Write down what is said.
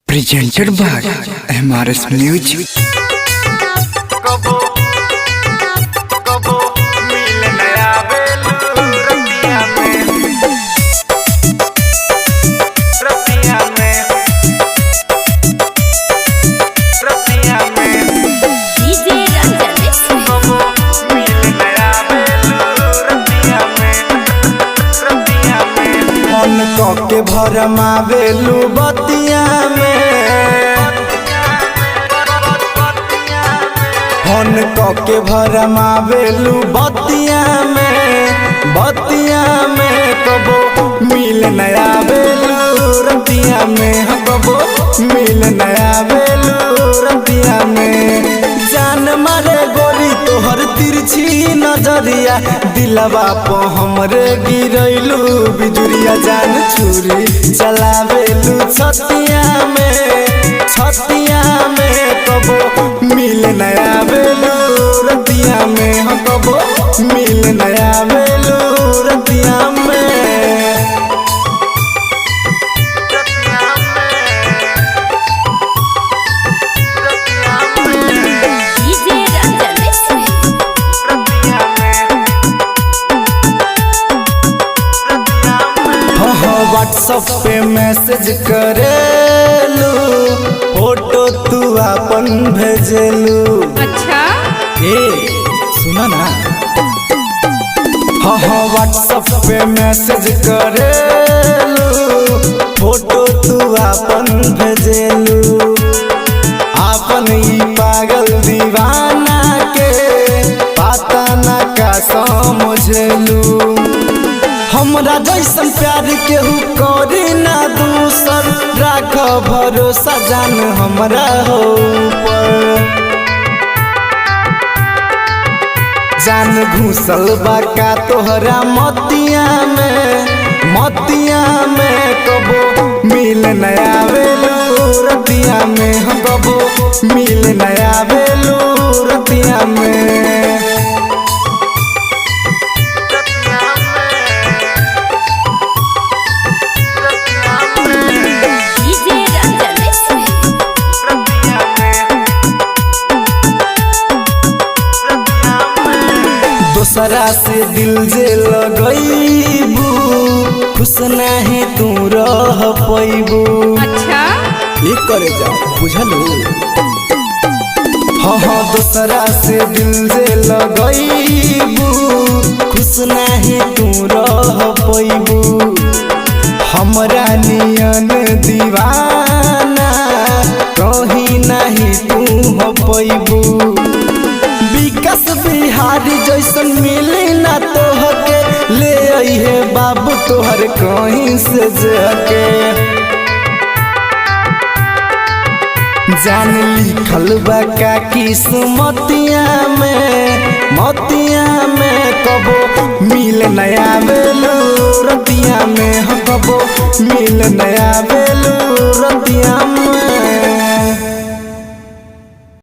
presented by MRS Music। के भरमावेलू बतिया में हन के भरमावेलू बतिया में कबो मिल नया बेलू रतिया में कबो मिल नया बेलू रतिया में जान मारे गोरी तोहर तिरछी नजरिया दिलवा पे हमरे गिरैलू बिजुरिया जान छुरी चलावेलू छतिया में कबो मिल नया बेलू रतिया में कबो मिल नया बेलू रतिया में। व्हाट्सएप पे मैसेज करेलू फोटो तू अपन भेजेलू। अच्छा सुना ना हाँ व्हाट्सएप पे मैसेज करेलू फोटो तू अपन भेजेलू। अपन ई पागल दीवाना के पता ना का समझलू। हमरा जैसन प्यार केहू करी ना दूसर राख भरोसा जान हमरा हो पर जान घुसल बाका तोहरा मतिया में कबो मिल नया बेलू रतिया में कबो मिल नया बेलू रतिया में। दूसरा से दिल जे लगैबू खुश नहीं तू रह पैबू। अच्छा ये करे जा बुझलू हाँ दूसरा से दिल जे लगैबू खुश नहीं तू रह पैबू। हमरा नियन दीवाना कहीं नहीं तू हो पैबू। विकास बिहारी जैसन मिली ना तोहके ले अइहे बाबू तोहर कहीं से जाके। जान लिखल बा का किस्मतिया में कबो मिल नया बेलू रतिया में कबो मिल नया बेलू रतिया में।